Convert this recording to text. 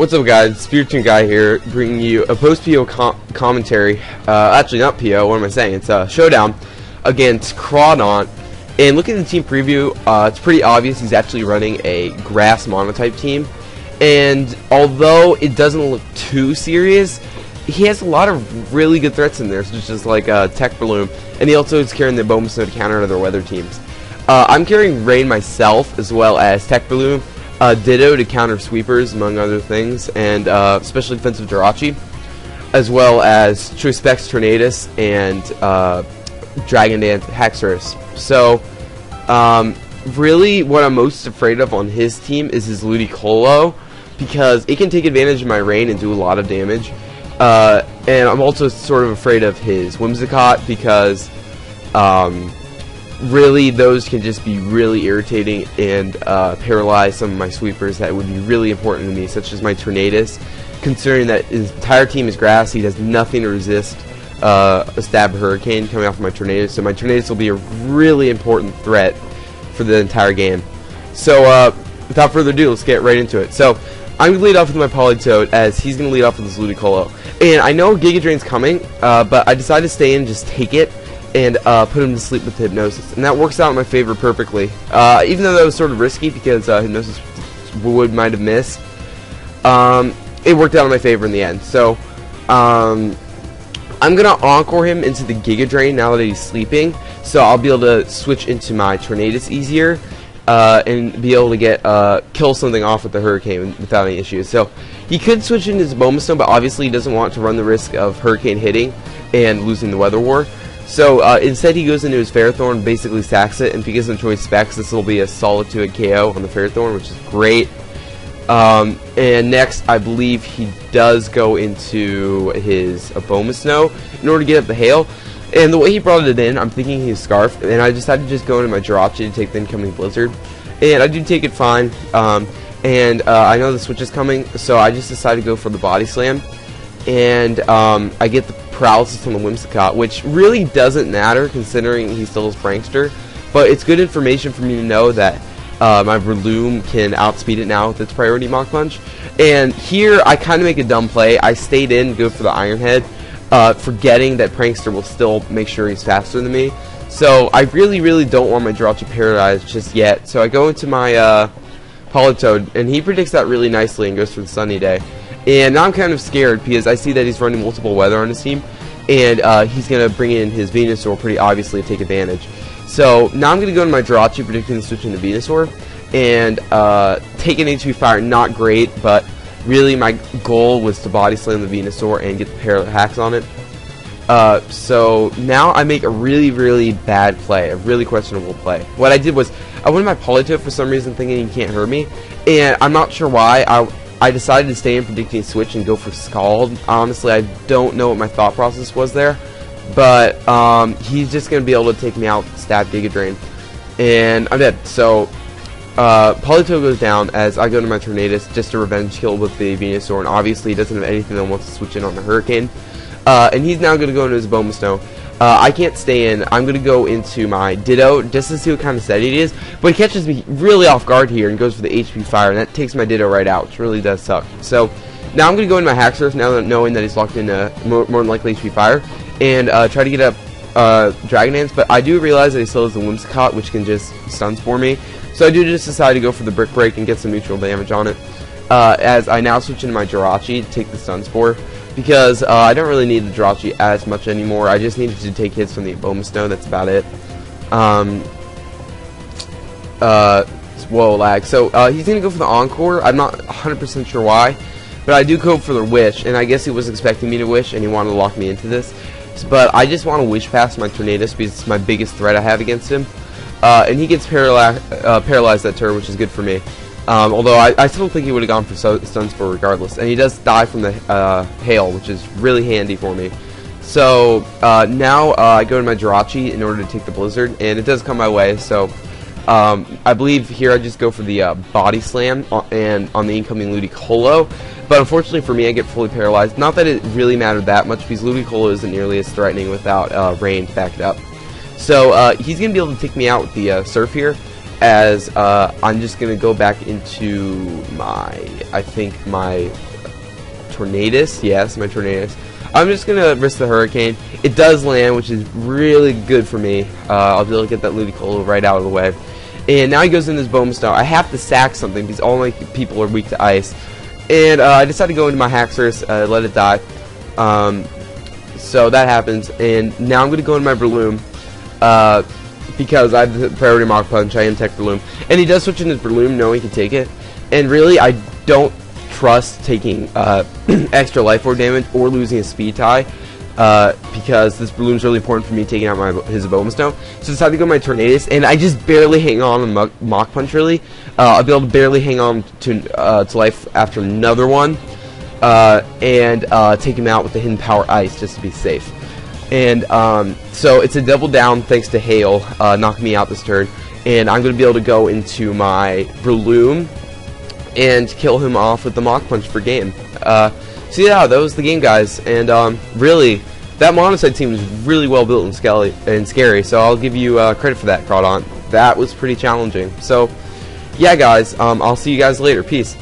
What's up, guys? Spiritomb guy here, bringing you a post-PO commentary. Actually, not PO. What am I saying? It's Showdown against Crawdaunt. And looking at the team preview, it's pretty obvious he's actually running a grass monotype team. And although it doesn't look too serious, he has a lot of really good threats in there, such as like Tech Balloon, and he also is carrying the Bomb Snow to counter other weather teams. I'm carrying Rain myself, as well as Tech Balloon. Ditto to counter sweepers, among other things, and special defensive Jirachi, as well as Choice Specs Tornadus and Dragon Dance Hexorus. So, really, what I'm most afraid of on his team is his Ludicolo, because it can take advantage of my Rain and do a lot of damage. And I'm also sort of afraid of his Whimsicott, because really, those can just be really irritating and paralyze some of my sweepers that would be really important to me, such as my Tornadus. Considering that his entire team is grass, he does nothing to resist a Stab Hurricane coming off of my Tornadus, so my Tornadus will be a really important threat for the entire game. So, without further ado, let's get right into it. So, I'm going to lead off with my Politoed, as he's going to lead off with his Ludicolo. And I know Giga Drain's coming, but I decided to stay in and just take it and put him to sleep with Hypnosis, and that works out in my favor perfectly. Even though that was sort of risky because Hypnosis might have missed, it worked out in my favor in the end. So I'm gonna Encore him into the Giga Drain now that he's sleeping, so I'll be able to switch into my Tornadus easier and be able to get kill something off with the Hurricane without any issues. So he could switch into his Bomb Snow, but obviously he doesn't want to run the risk of Hurricane hitting and losing the Weather War. So instead he goes into his Ferrothorn, basically sacks it, and if he gives him choice specs, this will be a solid 2-hit KO on the Ferrothorn, which is great. And next, I believe he does go into his Bomb Snow in order to get up the Hail. And the way he brought it in, I'm thinking he's Scarf, and I decided to just go into my Jirachi to take the incoming Blizzard. And I do take it fine, and I know the switch is coming, so I just decided to go for the Body Slam. And I get the Paralysis on the Whimsicott, which really doesn't matter considering he still is Prankster, but it's good information for me to know that my Breloom can outspeed it now with its priority Mach Punch. And here I kind of make a dumb play. I stayed in, go for the Iron Head, forgetting that Prankster will still make sure he's faster than me. So I really don't want my Jirachi paralyzed just yet, so I go into my Politoed, and he predicts that really nicely and goes for the Sunny Day. And now I'm kind of scared because I see that he's running multiple weather on his team, and he's going to bring in his Venusaur pretty obviously to take advantage. So now I'm going to go to my Jirachi, predicting the switch into Venusaur, and take an HP Fire. Not great, but really my goal was to Body Slam the Venusaur and get the pair of hacks on it. So now I make a really bad play, a really questionable play. What I did was I went to my Politoed for some reason thinking he can't hurt me, and I'm not sure why. I decided to stay in predicting switch and go for Scald. Honestly, I don't know what my thought process was there, but he's just going to be able to take me out with Stab Giga Drain, and I'm dead. So Politoed goes down as I go to my Tornadus just to revenge kill with the Venusaur, and obviously he doesn't have anything that wants to switch in on the Hurricane, and he's now going to go into his Bomb Snow. I can't stay in. I'm going to go into my Ditto just to see what kind of set it is, but he catches me really off guard here and goes for the HP Fire, and that takes my Ditto right out, which really does suck. So now I'm going to go into my Hexorus, now that knowing that he's locked into more than likely HP Fire, and try to get up Dragon Dance, but I do realize that he still has the Whimsicott, which can just stun Spore me, so I do just decide to go for the Brick Break and get some neutral damage on it, as I now switch into my Jirachi to take the Stun Spore. Because I don't really need the Jirachi as much anymore. I just needed to take hits from the Bomb Snow. That's about it. Whoa, lag. So he's going to go for the Encore. I'm not 100% sure why, but I do go for the Wish, and I guess he was expecting me to Wish, and he wanted to lock me into this. But I just want to Wish past my Tornadus because it's my biggest threat I have against him. And he gets paralyzed that turn, which is good for me. Although I still think he would have gone for Stun Spore regardless, and he does die from the Hail, which is really handy for me. So now I go to my Jirachi in order to take the Blizzard, and it does come my way. So I believe here I just go for the Body Slam and on the incoming Ludicolo, but unfortunately for me I get fully paralyzed. Not that it really mattered that much because Ludicolo isn't nearly as threatening without Rain to back it up. So he's going to be able to take me out with the Surf here. as I'm just gonna go back into my, I think my Tornadus. Yes, my Tornadus. I'm just gonna risk the Hurricane. It does land, which is really good for me. I'll be able to get that Ludicolo right out of the way. And now he goes in his Bone Stone. I have to sack something because all my people are weak to ice. And I decided to go into my Haxorus, let it die. So that happens. And now I'm going to go into my Breloom. Because I have the priority Mach Punch, I am Tech Breloom. And he does switch in his Breloom knowing he can take it. And really, I don't trust taking extra life orb damage or losing a speed tie. Because this Breloom is really important for me taking out his Bone Stone. So I decided to go my Tornadus, and I just barely hang on Mach Punch, really. I'll be able to barely hang on to life after another one. And take him out with the Hidden Power Ice just to be safe. And so it's a double down thanks to Hail knocking me out this turn. And I'm going to be able to go into my Breloom and kill him off with the Mach Punch for game. So yeah, that was the game, guys. And really, that Monotype team was really well built and scary. So I'll give you credit for that, Crawdaunt. That was pretty challenging. So yeah, guys, I'll see you guys later. Peace.